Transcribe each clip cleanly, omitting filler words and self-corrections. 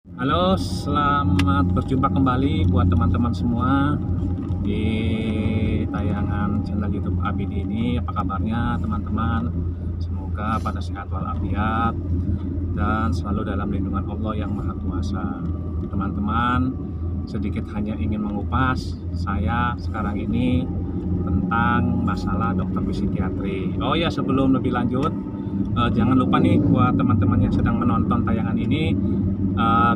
Halo, selamat berjumpa kembali buat teman-teman semua di tayangan channel YouTube Abidi ini. Apa kabarnya teman-teman? Semoga pada sehat walafiat dan selalu dalam lindungan Allah yang Maha Kuasa. Teman-teman, sedikit hanya ingin mengupas saya sekarang ini tentang masalah dokter psikiatri. Oh ya, sebelum lebih lanjut, jangan lupa nih buat teman-teman yang sedang menonton tayangan ini,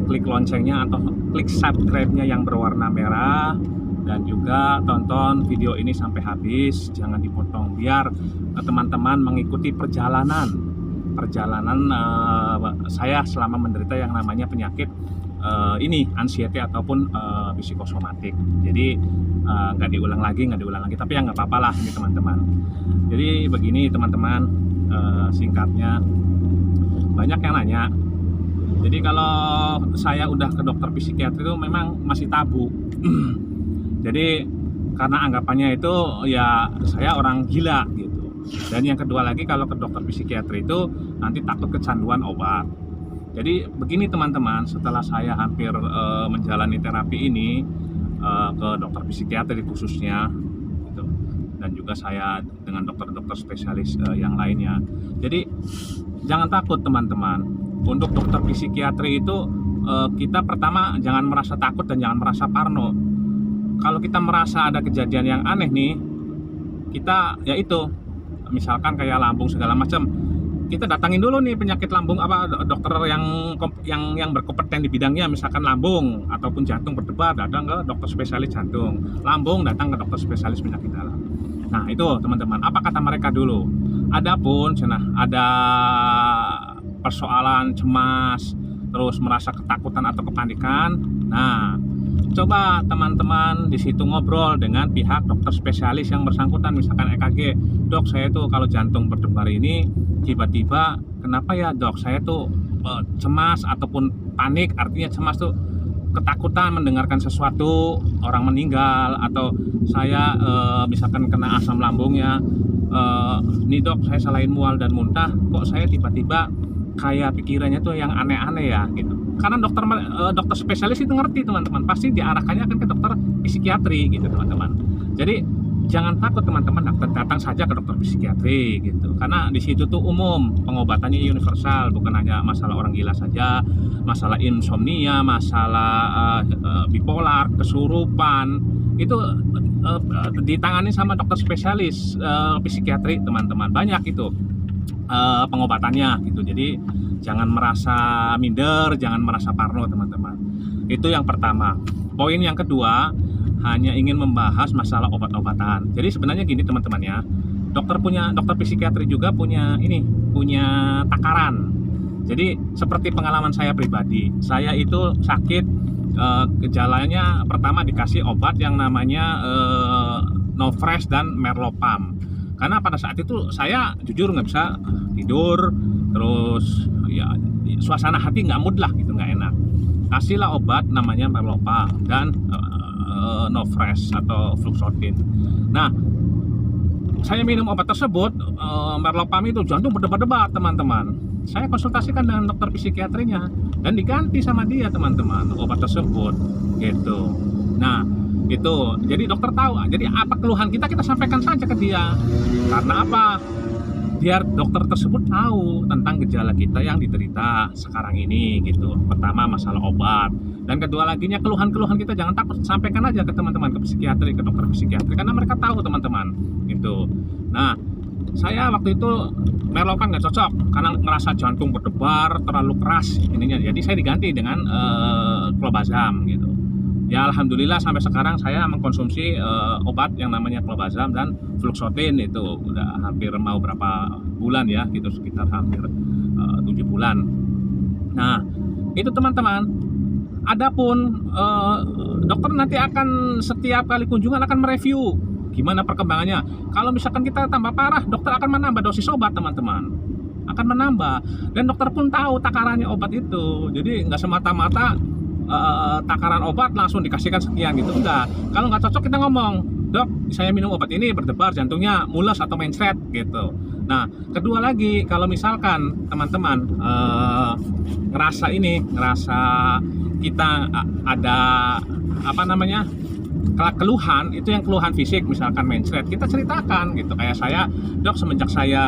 klik loncengnya atau klik subscribe-nya yang berwarna merah, dan juga tonton video ini sampai habis, jangan dipotong, biar teman-teman mengikuti perjalanan saya selama menderita yang namanya penyakit ini anxiety ataupun psikosomatik. Jadi nggak diulang lagi, tapi ya nggak apa-apa lah ini teman-teman. Jadi begini teman-teman, singkatnya, banyak yang nanya. Jadi kalau saya udah ke dokter psikiatri itu memang masih tabu. Jadi karena anggapannya itu ya saya orang gila gitu. Dan yang kedua lagi, kalau ke dokter psikiatri itu nanti takut kecanduan obat. Jadi begini teman-teman, setelah saya hampir menjalani terapi ini ke dokter psikiatri khususnya gitu, dan juga saya dengan dokter-dokter spesialis yang lainnya. Jadi jangan takut teman-teman. Untuk dokter psikiatri itu kita pertama jangan merasa takut dan jangan merasa parno. Kalau kita merasa ada kejadian yang aneh nih, kita ya itu, misalkan kayak lambung segala macam, kita datangin dulu nih penyakit lambung, apa dokter yang berkompeten di bidangnya, misalkan lambung ataupun jantung berdebar, datang ke dokter spesialis jantung. Lambung datang ke dokter spesialis penyakit dalam. Nah itu teman-teman, apa kata mereka dulu. Adapun ada persoalan cemas, terus merasa ketakutan atau kepanikan, nah coba teman-teman di situ ngobrol dengan pihak dokter spesialis yang bersangkutan, misalkan EKG. Dok, saya tuh kalau jantung berdebar ini tiba-tiba kenapa ya dok, saya tuh cemas ataupun panik. Artinya cemas tuh ketakutan mendengarkan sesuatu, orang meninggal, atau saya misalkan kena asam lambungnya. Nih dok, saya selain mual dan muntah, kok saya tiba-tiba kayak pikirannya tuh yang aneh-aneh ya gitu. Karena dokter spesialis itu ngerti teman-teman, pasti diarahkannya akan ke dokter psikiatri gitu teman-teman. Jadi jangan takut teman-teman, datang saja ke dokter psikiatri gitu. Karena di situ tuh umum, pengobatannya universal, bukan hanya masalah orang gila saja, masalah insomnia, masalah bipolar, kesurupan, itu ditangani sama dokter spesialis psikiatri teman-teman. Banyak itu pengobatannya gitu. Jadi jangan merasa minder, jangan merasa parno teman-teman. Itu yang pertama. Poin yang kedua, hanya ingin membahas masalah obat-obatan. Jadi sebenarnya gini teman-teman ya, dokter psikiatri juga punya takaran. Jadi seperti pengalaman saya pribadi, saya itu sakit, gejalanya pertama dikasih obat yang namanya Nofresh dan Merlopam. Karena pada saat itu saya jujur nggak bisa tidur, terus ya suasana hati nggak mood lah gitu, nggak enak. Kasihlah obat namanya Merlopam dan Nofresh atau Fluoxetine. Nah, saya minum obat tersebut, Merlopam itu, jantung berdebar-debar teman-teman. Saya konsultasikan dengan dokter psikiatrinya dan diganti sama dia teman-teman obat tersebut gitu. Nah itu, jadi dokter tahu, jadi apa keluhan kita sampaikan saja ke dia. Karena apa? Biar dokter tersebut tahu tentang gejala kita yang diderita sekarang ini gitu. Pertama masalah obat, dan kedua laginya keluhan-keluhan kita jangan takut, sampaikan aja ke teman-teman, ke psikiatri, ke dokter psikiatri, karena mereka tahu teman-teman gitu. Nah saya waktu itu Merlopam nggak cocok karena ngerasa jantung berdebar terlalu keras ininya, jadi saya diganti dengan Clobazam gitu. Ya alhamdulillah sampai sekarang saya mengkonsumsi obat yang namanya Clobazam dan Fluoxetine, itu udah hampir mau berapa bulan ya gitu, sekitar hampir 7 bulan. Nah itu teman-teman. Adapun dokter nanti akan setiap kali kunjungan akan mereview gimana perkembangannya. Kalau misalkan kita tambah parah, dokter akan menambah dosis obat teman-teman, akan menambah. Dan dokter pun tahu takarannya obat itu. Jadi nggak semata-mata takaran obat langsung dikasihkan sekian gitu, enggak. Kalau nggak cocok kita ngomong, dok saya minum obat ini berdebar jantungnya, mules atau mencret gitu. Nah kedua lagi, kalau misalkan teman-teman ngerasa kita ada apa namanya keluhan, itu yang keluhan fisik, misalkan mencret, kita ceritakan gitu. Kayak saya, dok, semenjak saya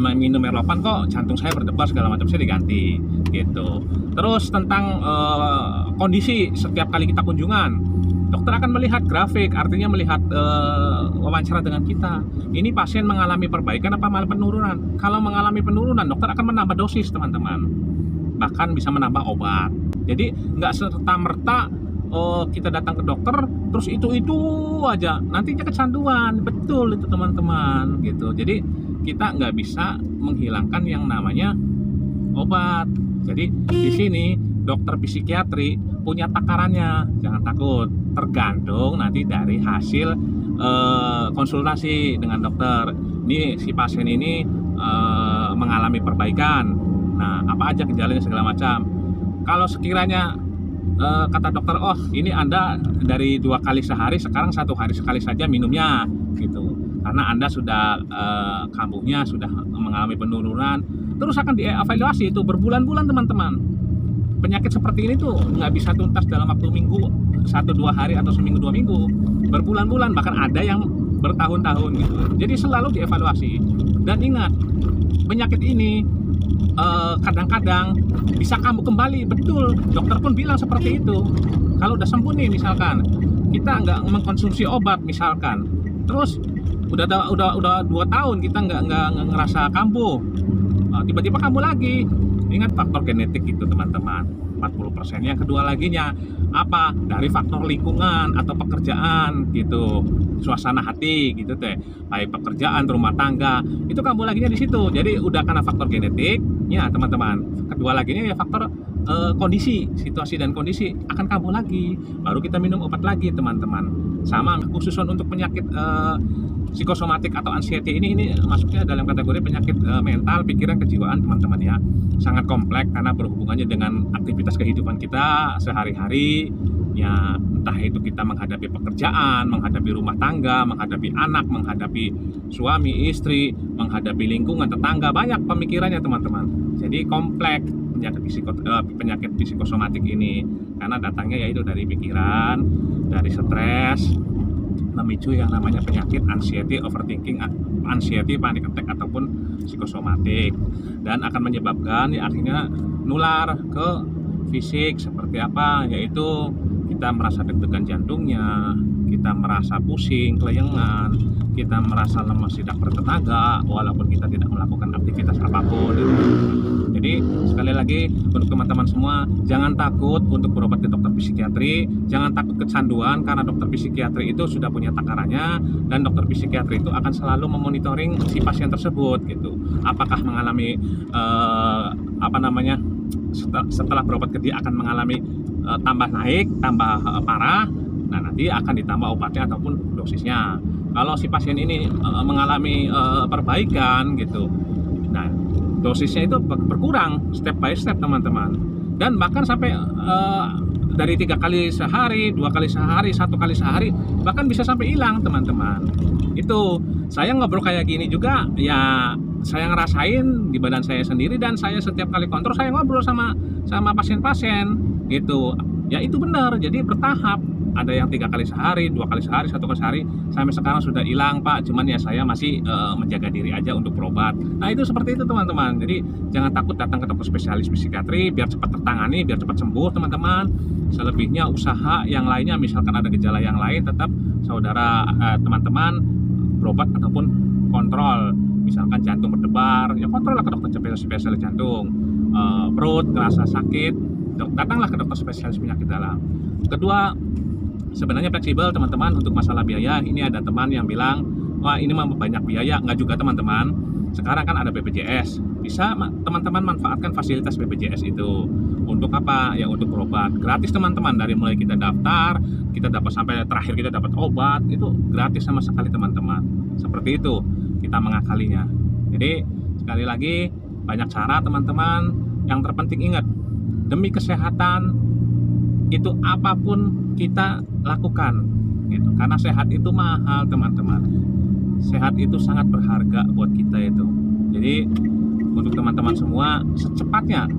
minum Merlopan kok jantung saya berdebar segala macam, saya diganti gitu. Terus tentang kondisi setiap kali kita kunjungan, dokter akan melihat grafik, artinya melihat wawancara dengan kita. Ini pasien mengalami perbaikan apa malah penurunan. Kalau mengalami penurunan, dokter akan menambah dosis, teman-teman. Bahkan bisa menambah obat. Jadi nggak serta-merta kita datang ke dokter terus itu aja, nantinya kecanduan. Betul itu, teman-teman, gitu. Jadi kita nggak bisa menghilangkan yang namanya obat. Jadi di sini dokter psikiatri punya takarannya, jangan takut, tergantung nanti dari hasil konsultasi dengan dokter. Ini si pasien ini mengalami perbaikan, nah apa aja gejalanya segala macam. Kalau sekiranya kata dokter, oh ini Anda dari 2 kali sehari sekarang 1 hari sekali saja minumnya gitu, karena Anda sudah kambuhnya sudah mengalami penurunan, terus akan dievaluasi itu berbulan-bulan, teman-teman. Penyakit seperti ini tuh nggak bisa tuntas dalam waktu minggu 1-2 hari atau seminggu 2 minggu, berbulan-bulan, bahkan ada yang bertahun-tahun gitu. Jadi selalu dievaluasi. Dan ingat, penyakit ini kadang-kadang bisa kambuh kembali. Betul, dokter pun bilang seperti itu. Kalau udah sembuh nih, misalkan kita nggak mengkonsumsi obat misalkan, terus udah 2 tahun kita nggak ngerasa kambuh, tiba-tiba kambuh lagi. Ingat faktor genetik itu, teman-teman, 40%. Yang kedua laginya apa? Dari faktor lingkungan atau pekerjaan gitu, suasana hati gitu teh, baik pekerjaan, rumah tangga, itu kambuh laginya di situ. Jadi udah karena faktor genetik ya, teman-teman. Kedua laginya ya faktor kondisi, situasi dan kondisi, akan kambuh lagi. Baru kita minum obat lagi, teman-teman. Sama khusus untuk penyakit psikosomatik atau anxiety ini masuknya dalam kategori penyakit mental, pikiran, kejiwaan, teman-teman ya. Sangat kompleks karena berhubungannya dengan aktivitas kehidupan kita sehari-hari ya, entah itu kita menghadapi pekerjaan, menghadapi rumah tangga, menghadapi anak, menghadapi suami, istri, menghadapi lingkungan, tetangga, banyak pemikirannya, teman-teman. Jadi kompleks penyakit psikosomatik ini karena datangnya yaitu dari pikiran, dari stres, memicu yang namanya penyakit anxiety, overthinking, anxiety, panic attack ataupun psikosomatik, dan akan menyebabkan ya akhirnya nular ke fisik seperti apa, yaitu kita merasa deg-degan jantungnya, kita merasa pusing, kelayangan, kita merasa lemas, tidak bertenaga walaupun kita tidak melakukan aktivitas apapun gitu. Jadi sekali lagi untuk teman-teman semua, jangan takut untuk berobat ke dokter psikiatri, jangan takut kecanduan, karena dokter psikiatri itu sudah punya takarannya, dan dokter psikiatri itu akan selalu memonitoring si pasien tersebut gitu. Apakah mengalami setelah berobat ke dia akan mengalami tambah naik, tambah parah, nah nanti akan ditambah obatnya ataupun dosisnya. Kalau si pasien ini mengalami perbaikan gitu, nah dosisnya itu berkurang step by step, teman-teman, dan bahkan sampai dari 3 kali sehari, 2 kali sehari, 1 kali sehari, bahkan bisa sampai hilang, teman-teman. Itu saya ngobrol kayak gini juga ya, saya ngerasain di badan saya sendiri, dan saya setiap kali kontrol saya ngobrol sama pasien-pasien gitu ya. Itu benar, jadi bertahap. Ada yang 3 kali sehari, 2 kali sehari, 1 kali sehari, sampai sekarang sudah hilang, Pak. Cuman ya saya masih menjaga diri aja untuk berobat. Nah itu seperti itu, teman-teman. Jadi jangan takut datang ke dokter spesialis psikiatri biar cepat tertangani, biar cepat sembuh, teman-teman. Selebihnya usaha yang lainnya, misalkan ada gejala yang lain, tetap saudara teman-teman berobat ataupun kontrol. Misalkan jantung berdebar, ya kontrol lah ke dokter spesialis jantung. Perut ngerasa sakit, datanglah ke dokter spesialis penyakit dalam. Kedua, sebenarnya fleksibel, teman-teman, untuk masalah biaya. Ini ada teman yang bilang, wah ini mah banyak biaya. Enggak juga, teman-teman. Sekarang kan ada BPJS, bisa teman-teman manfaatkan fasilitas BPJS itu. Untuk apa? Ya untuk berobat gratis, teman-teman. Dari mulai kita daftar, kita dapat sampai terakhir kita dapat obat, itu gratis sama sekali, teman-teman. Seperti itu kita mengakalinya. Jadi sekali lagi, banyak cara, teman-teman. Yang terpenting ingat, demi kesehatan itu apapun kita lakukan gitu, karena sehat itu mahal, teman-teman. Sehat itu sangat berharga buat kita itu. Jadi untuk teman-teman semua secepatnya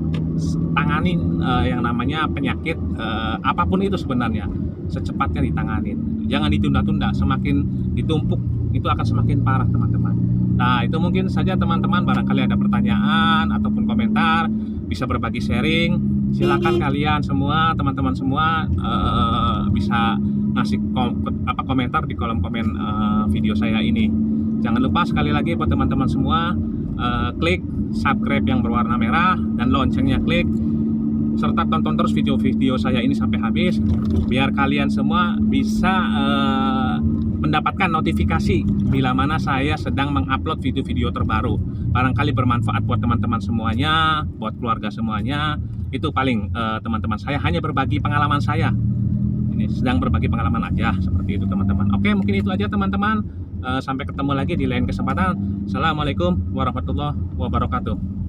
tangani yang namanya penyakit apapun itu sebenarnya, secepatnya ditanganin. Jangan ditunda-tunda, semakin ditumpuk itu akan semakin parah teman-teman. Nah, itu mungkin saja teman-teman, barangkali ada pertanyaan ataupun komentar, bisa berbagi sharing. Silakan kalian semua, teman-teman semua bisa ngasih komentar di kolom komen video saya ini. Jangan lupa sekali lagi buat teman-teman semua, klik subscribe yang berwarna merah dan loncengnya klik, serta tonton terus video-video saya ini sampai habis, biar kalian semua bisa mendapatkan notifikasi bila mana saya sedang mengupload video-video terbaru. Barangkali bermanfaat buat teman-teman semuanya, buat keluarga semuanya. Itu paling teman-teman, saya hanya berbagi pengalaman saya. Ini sedang berbagi pengalaman aja, seperti itu teman-teman. Oke, mungkin itu aja teman-teman. Sampai ketemu lagi di lain kesempatan. Assalamualaikum warahmatullahi wabarakatuh.